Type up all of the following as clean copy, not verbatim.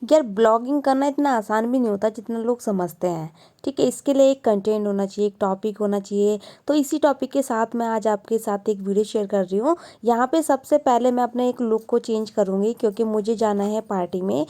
यार ब्लॉगिंग करना इतना आसान भी नहीं होता जितना लोग समझते हैं। ठीक है, इसके लिए एक कंटेंट होना चाहिए, एक टॉपिक होना चाहिए। तो इसी टॉपिक के साथ मैं आज आपके साथ एक वीडियो शेयर कर रही हूँ। यहाँ पे सबसे पहले मैं अपने एक लुक को चेंज करूँगी क्योंकि मुझे जाना है पार्टी में।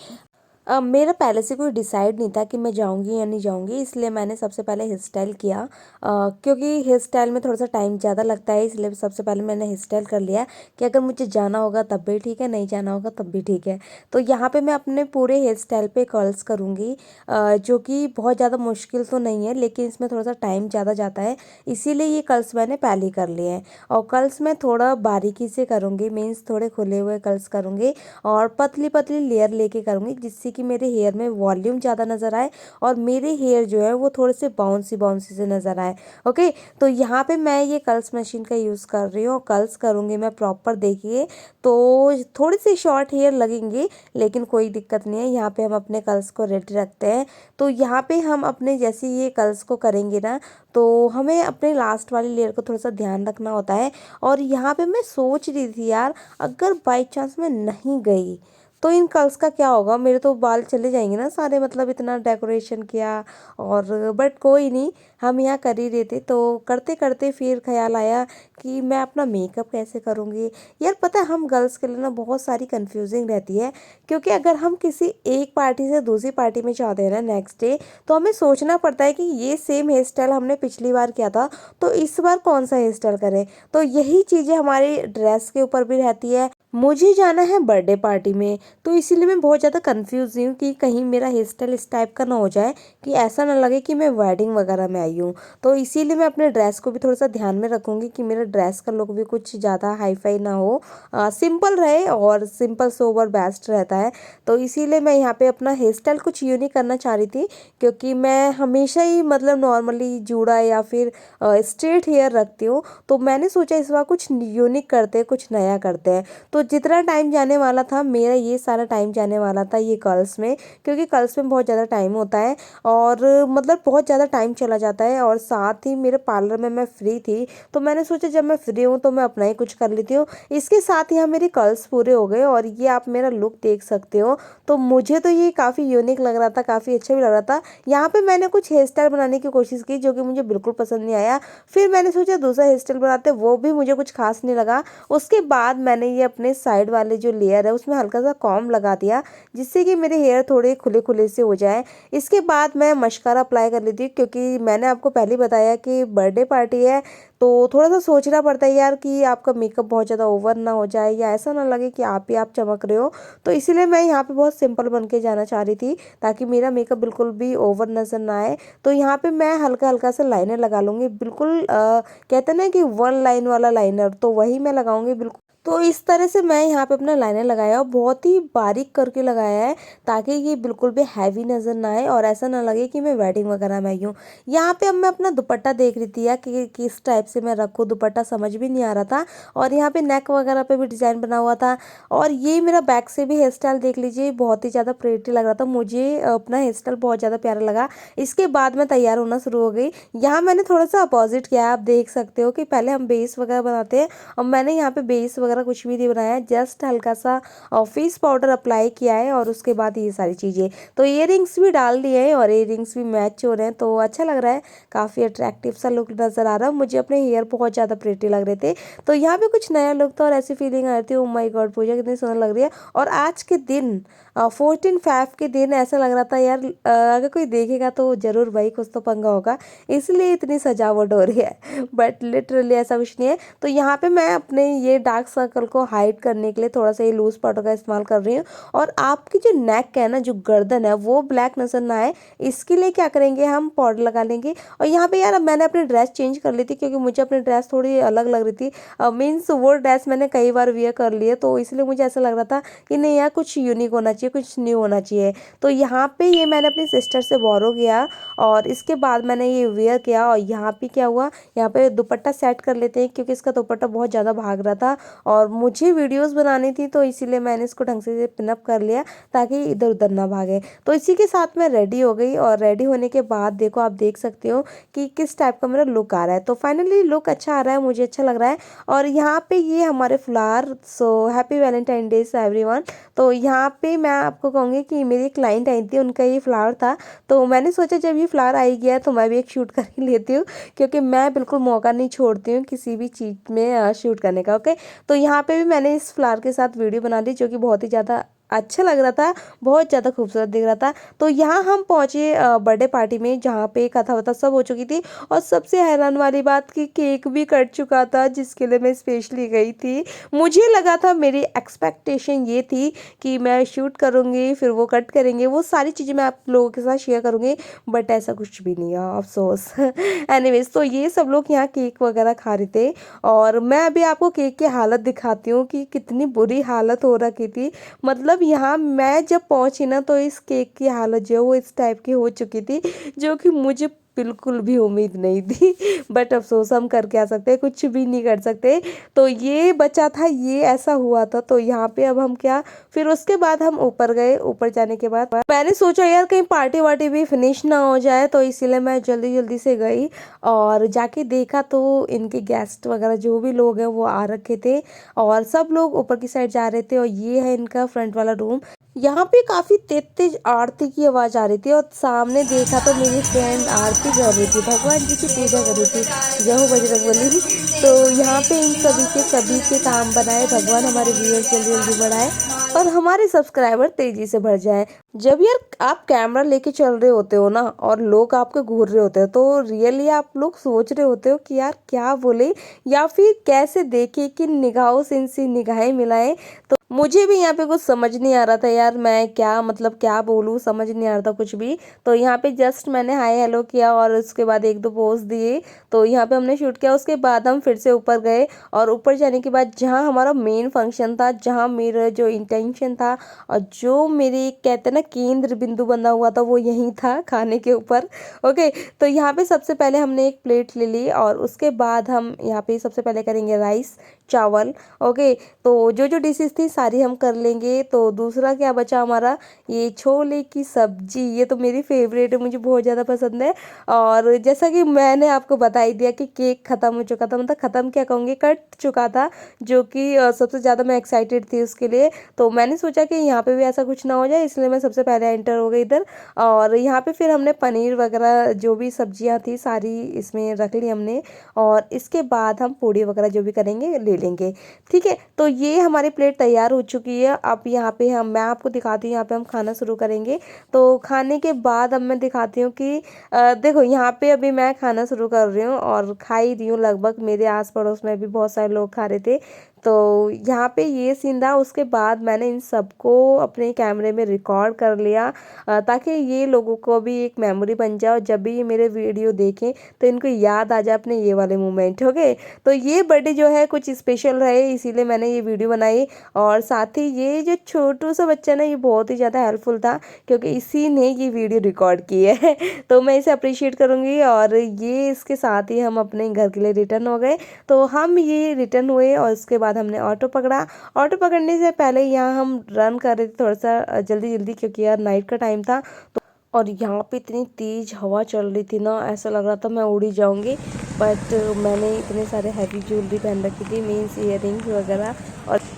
मेरा पहले से कोई डिसाइड नहीं था कि मैं जाऊंगी या नहीं जाऊंगी, इसलिए मैंने सबसे पहले हेयर स्टाइल किया। क्योंकि हेयर स्टाइल में थोड़ा सा टाइम ज़्यादा लगता है, इसलिए सबसे पहले मैंने हेयर स्टाइल कर लिया कि अगर मुझे जाना होगा तब भी ठीक है, नहीं जाना होगा तब भी ठीक है। तो यहाँ पे मैं अपने पूरे हेयर स्टाइल पे कर्ल्स करूँगी, जो कि बहुत ज़्यादा मुश्किल तो नहीं है, लेकिन इसमें थोड़ा सा टाइम ज़्यादा जाता है, इसीलिए ये कर्ल्स मैंने पहले ही कर लिए हैं। और कर्ल्स मैं थोड़ा बारीकी से करूँगी, मीन्स थोड़े खुले हुए कर्ल्स करूँगी और पतली पतली लेयर लेके करूँगी, जिससे कि मेरे हेयर में वॉल्यूम ज़्यादा नज़र आए और मेरे हेयर जो है वो थोड़े से बाउंसी बाउंसी से नज़र आए। ओके, तो यहाँ पे मैं ये कर्ल्स मशीन का यूज़ कर रही हूँ। कर्ल्स करूँगी मैं प्रॉपर, देखिए। तो थोड़ी सी शॉर्ट हेयर लगेंगे, लेकिन कोई दिक्कत नहीं है। यहाँ पे हम अपने कर्ल्स को रेडी रखते हैं। तो यहाँ पे हम अपने जैसे ये कर्ल्स को करेंगे ना, तो हमें अपने लास्ट वाली लेयर को थोड़ा सा ध्यान रखना होता है। और यहाँ पे मैं सोच रही थी यार, अगर बाई चांस मैं नहीं गई तो इन कर्ल्स का क्या होगा, मेरे तो बाल चले जाएंगे ना सारे, मतलब इतना डेकोरेशन किया। और बट कोई नहीं, हम यहाँ कर ही रहे थे। तो करते करते फिर ख्याल आया कि मैं अपना मेकअप कैसे करूँगी। यार पता है, हम गर्ल्स के लिए ना बहुत सारी कंफ्यूजिंग रहती है, क्योंकि अगर हम किसी एक पार्टी से दूसरी पार्टी में जाते हैं ना नेक्स्ट डे, तो हमें सोचना पड़ता है कि ये सेम हेयर स्टाइल हमने पिछली बार किया था, तो इस बार कौन सा हेयर स्टाइल करें। तो यही चीज़ें हमारी ड्रेस के ऊपर भी रहती है। मुझे जाना है बर्थडे पार्टी में, तो इसीलिए मैं बहुत ज़्यादा कंफ्यूज हूँ कि कहीं मेरा हेयर स्टाइल इस टाइप का ना हो जाए कि ऐसा ना लगे कि मैं वेडिंग वगैरह में आई हूँ। तो इसीलिए मैं अपने ड्रेस को भी थोड़ा सा ध्यान में रखूँगी कि मेरा ड्रेस का लुक भी कुछ ज़्यादा हाई फाई ना हो, सिंपल रहे, और सिंपल सोबर बेस्ट रहता है। तो इसीलिए मैं यहाँ पे अपना हेयर स्टाइल कुछ यूनिक करना चाह रही थी, क्योंकि मैं हमेशा ही मतलब नॉर्मली जूड़ा या फिर स्ट्रेट हेयर रखती हूँ। तो मैंने सोचा इस बार कुछ यूनिक करते हैं, कुछ नया करते हैं। तो जितना टाइम जाने वाला था मेरा, ये सारा टाइम जाने वाला था ये कर्ल्स में, क्योंकि कर्ल्स में बहुत ज़्यादा टाइम होता है और मतलब बहुत ज़्यादा टाइम चला जाता है। और साथ ही मेरे पार्लर में मैं फ्री थी, तो मैंने सोचा जब मैं फ्री हूँ तो मैं अपना ही कुछ कर लेती हूँ। इसके साथ ही यहाँ मेरे कर्ल्स पूरे हो गए और ये आप मेरा लुक देख सकते हो। तो मुझे तो ये काफ़ी यूनिक लग रहा था, काफ़ी अच्छा भी लग रहा था। यहाँ पे मैंने कुछ हेयर स्टाइल बनाने की कोशिश की जो कि मुझे बिल्कुल पसंद नहीं आया। फिर मैंने सोचा दूसरा हेयर स्टाइल बनाते, वो भी मुझे कुछ खास नहीं लगा। उसके बाद मैंने ये अपने साइड वाले जो लेयर है उसमें हल्का सा कॉम्ब लगा दिया, जिससे कि मेरे हेयर थोड़े खुले खुले से हो जाए। इसके बाद मैं मस्कारा अप्लाई कर लेती हूँ, क्योंकि मैंने आपको पहले ही बताया कि बर्थडे पार्टी है, तो थोड़ा सा सोचना पड़ता है यार कि आपका मेकअप बहुत ज़्यादा ओवर ना हो जाए या ऐसा ना लगे कि आप ही आप चमक रहे हो। तो इसीलिए मैं यहाँ पे बहुत सिंपल बन के जाना चाह रही थी, ताकि मेरा मेकअप बिल्कुल भी ओवर नजर ना आए। तो यहाँ पे मैं हल्का हल्का सा लाइनर लगा लूँगी, बिल्कुल कहते हैं ना कि वन लाइन वाला लाइनर, तो वही मैं लगाऊंगी बिल्कुल। तो इस तरह से मैं यहाँ पे अपना लाइनर लगाया और बहुत ही बारीक करके लगाया है, ताकि ये बिल्कुल भी हैवी नज़र ना आए और ऐसा ना लगे कि मैं वेडिंग वगैरह में आई हूँ। यहाँ पे अब मैं अपना दुपट्टा देख रही थी यार कि किस टाइप से मैं रखूँ, दुपट्टा समझ भी नहीं आ रहा था। और यहाँ पे नेक वगैरह पे भी डिज़ाइन बना हुआ था। और ये मेरा बैक से भी हेयर स्टाइल देख लीजिए, बहुत ही ज़्यादा प्रेटी लग रहा था मुझे, अपना हेयर स्टाइल बहुत ज़्यादा प्यारा लगा। इसके बाद मैं तैयार होना शुरू हो गई। यहाँ मैंने थोड़ा सा अपोजिट किया है, आप देख सकते हो कि पहले हम बेस वगैरह बनाते हैं, और मैंने यहाँ पे बेस वगैरह कुछ भी नहीं बनाया, जस्ट हल्का सा फेस पाउडर अप्लाई किया है और उसके बाद ये सारी चीज़ें। तो इयररिंग्स भी डाल दिए हैं और इयररिंग्स भी मैच हो रहे हैं, तो अच्छा लग रहा है, काफ़ी अट्रैक्टिव सा लुक नज़र आ रहा है मुझे। अपने हेयर बहुत ज़्यादा प्रेटी लग रहे थे, तो यहाँ पे कुछ नया लुक था और ऐसी फीलिंग आ रही थी, ओ माय गॉड पूजा कितनी सुंदर लग रही है। और आज के दिन 14 फ़रवरी के दिन ऐसा लग रहा था यार, अगर कोई देखेगा तो ज़रूर भाई कुछ तो पंगा होगा, इसलिए इतनी सजावट हो रही है। बट लिटरली ऐसा कुछ नहीं है। तो यहाँ पे मैं अपने ये डार्क सर्कल को हाइड करने के लिए थोड़ा सा ये लूज पाउडर का इस्तेमाल कर रही हूँ। और आपकी जो नेक है ना, जो गर्दन है, वो ब्लैक नजर ना आए, इसके लिए क्या करेंगे, हम पाउडर लगा लेंगे। और यहाँ पे यार अब मैंने अपनी ड्रेस चेंज कर ली थी, क्योंकि मुझे अपनी ड्रेस थोड़ी अलग लग रही थी। मीन्स वो ड्रेस मैंने कई बार वियर कर ली है, तो इसलिए मुझे ऐसा लग रहा था कि नहीं यार कुछ यूनिक होना चाहिए, कुछ न्यू होना चाहिए। तो यहाँ पे ये मैंने अपनी सिस्टर से बोरो किया और इसके बाद मैंने ये वेयर किया। और यहाँ पे क्या हुआ, यहाँ पे दुपट्टा सेट कर लेते हैं, क्योंकि इसका दुपट्टा बहुत ज़्यादा भाग रहा था और मुझे वीडियोस बनानी थी, तो इसीलिए मैंने इसको ढंग से पिनअप कर लिया ताकि इधर उधर ना भागे। तो इसी के साथ मैं रेडी हो गई, और रेडी होने के बाद देखो आप देख सकते हो कि किस टाइप का मेरा लुक आ रहा है। तो फाइनली लुक अच्छा आ रहा है, मुझे अच्छा लग रहा है। और यहाँ पे ये हमारे flower, so happy Valentine day everyone. तो यहाँ पे मैं आपको कहूँगी कि मेरी क्लाइंट आई थी, उनका ये फ्लावर था। तो मैंने सोचा जब ये फ्लावर आई गया तो मैं भी एक शूट कर ही लेती हूँ, क्योंकि मैं बिल्कुल मौका नहीं छोड़ती हूँ किसी भी चीज़ में शूट करने का। ओके, तो यहाँ पे भी मैंने इस फ्लावर के साथ वीडियो बना ली, जो कि बहुत ही ज़्यादा अच्छा लग रहा था, बहुत ज़्यादा खूबसूरत दिख रहा था। तो यहाँ हम पहुँचे बर्थडे पार्टी में, जहाँ पे कथा वथा सब हो चुकी थी। और सबसे हैरान वाली बात कि केक भी कट चुका था, जिसके लिए मैं स्पेशली गई थी। मुझे लगा था, मेरी एक्सपेक्टेशन ये थी कि मैं शूट करूँगी, फिर वो कट करेंगे, वो सारी चीज़ें मैं आप लोगों के साथ शेयर करूँगी, बट ऐसा कुछ भी नहीं है, अफसोस। एनीवेज, तो ये सब लोग यहाँ केक वगैरह खा रहे थे, और मैं अभी आपको केक की हालत दिखाती हूँ कि कितनी बुरी हालत हो रखी थी। मतलब यहाँ मैं जब पहुंची ना, तो इस केक की हालत जो है वो इस टाइप की हो चुकी थी, जो कि मुझे बिल्कुल भी उम्मीद नहीं थी। बट अफसोस, हम कर क्या सकते हैं, कुछ भी नहीं कर सकते। तो ये बचा था, ये ऐसा हुआ था। तो यहाँ पे अब हम क्या, फिर उसके बाद हम ऊपर गए। ऊपर जाने के बाद मैंने सोचा यार कहीं पार्टी वार्टी भी फिनिश ना हो जाए, तो इसीलिए मैं जल्दी जल्दी से गई और जाके देखा तो इनके गेस्ट वगैरह जो भी लोग हैं वो आ रखे थे, और सब लोग ऊपर की साइड जा रहे थे। और ये है इनका फ्रंट वाला रूम। यहाँ पे काफी तेज तेज आरती की आवाज आ रही थी, और सामने देखा तो मेरी फ्रेंड आरती कर रही थी, भगवान जी की पूजा कर रही थी, जय हो बजरंगबली। तो यहाँ पे इन सभी के काम बनाए, भगवान हमारे व्यूअर्स जल्दी जल्दी बढ़ाए और हमारे सब्सक्राइबर तेजी से बढ़ जाए। जब यार आप कैमरा लेके चल रहे होते हो ना, और लोग आपके घूर रहे होते हो, तो रियली आप लोग सोच रहे होते हो कि यार क्या बोले, या फिर कैसे देखे, कि निगाहों से इनसे निगाहें मिलाएं। तो मुझे भी यहाँ पे कुछ समझ नहीं आ रहा था यार, मैं क्या मतलब क्या बोलूँ, समझ नहीं आ रहा था कुछ भी। तो यहाँ पे जस्ट मैंने हाय हेलो किया, और उसके बाद एक दो पोज दिए। तो यहाँ पे हमने शूट किया, उसके बाद हम फिर से ऊपर गए। और ऊपर जाने के बाद जहाँ हमारा मेन फंक्शन था, जहाँ मेरा जो इंटेंशन था, और जो मेरे कहते हैं ना केंद्र बिंदु बना हुआ था, वो यहीं था, खाने के ऊपर। ओके, तो यहाँ पे सबसे पहले हमने एक प्लेट ले ली, और उसके बाद हम यहाँ पे सबसे पहले करेंगे राइस चावल। ओके, तो जो जो डिशेस थी सारी हम कर लेंगे। तो दूसरा क्या बचा हमारा, ये छोले की सब्जी, ये तो मेरी फेवरेट है, मुझे बहुत ज़्यादा पसंद है। और जैसा कि मैंने आपको बता ही दिया कि केक ख़त्म हो चुका था, मतलब ख़त्म क्या कहूँगी, कट चुका था, जो कि सबसे ज़्यादा मैं एक्साइटेड थी उसके लिए। तो मैंने सोचा कि यहाँ पे भी ऐसा कुछ ना हो जाए, इसलिए मैं सबसे पहले एंटर हो गई इधर। और यहाँ पे फिर हमने पनीर वगैरह जो भी सब्जियाँ थी सारी इसमें रख ली हमने, और इसके बाद हम पूड़ी वगैरह जो भी करेंगे ले लेंगे। ठीक है, तो ये हमारी प्लेट तैयार हो चुकी है। अब यहाँ पे मैं आपको दिखाती हूँ, यहाँ पे हम खाना शुरू करेंगे। तो खाने के बाद अब मैं दिखाती हूँ कि देखो यहाँ पे अभी मैं खाना शुरू कर रही हूँ, और खा ही रही हूँ, लगभग मेरे आस पड़ोस में भी बहुत सारे लोग खा रहे थे। तो यहाँ पे ये सीन था। उसके बाद मैंने इन सबको अपने कैमरे में रिकॉर्ड कर लिया, ताकि ये लोगों को भी एक मेमोरी बन जाए, और जब भी ये मेरे वीडियो देखें तो इनको याद आ जाए अपने ये वाले मोमेंट। ओके, तो ये बर्थडे जो है कुछ स्पेशल रहे, इसीलिए मैंने ये वीडियो बनाई। और साथ ही ये जो छोटू सा बच्चा ना, ये बहुत ही ज़्यादा हेल्पफुल था, क्योंकि इसी ने ये वीडियो रिकॉर्ड की है। तो मैं इसे अप्रिशिएट करूँगी। और ये इसके साथ ही हम अपने घर के लिए रिटर्न हो गए। तो हम ये रिटर्न हुए, और उसके बाद हमने ऑटो पकड़ा। ऑटो पकड़ने से पहले यहाँ हम रन कर रहे थे थोड़ा सा जल्दी जल्दी, क्योंकि यार नाइट का टाइम था। तो और यहाँ पे इतनी तेज हवा चल रही थी ना, ऐसा लग रहा था मैं उड़ ही जाऊंगी। बट मैंने इतने सारे हैवी ज्वेलरी पहन रखी थी, मीन्स इयररिंग्स वगैरह।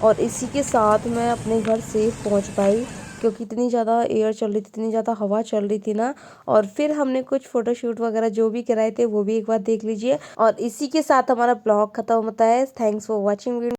और इसी के साथ मैं अपने घर सेफ पहुँच पाई, क्योंकि इतनी ज़्यादा एयर चल रही थी, इतनी ज़्यादा हवा चल रही थी ना। और फिर हमने कुछ फ़ोटोशूट वगैरह जो भी कराए थे वो भी एक बार देख लीजिए। और इसी के साथ हमारा ब्लॉग खत्म होता है। Thanks for watching.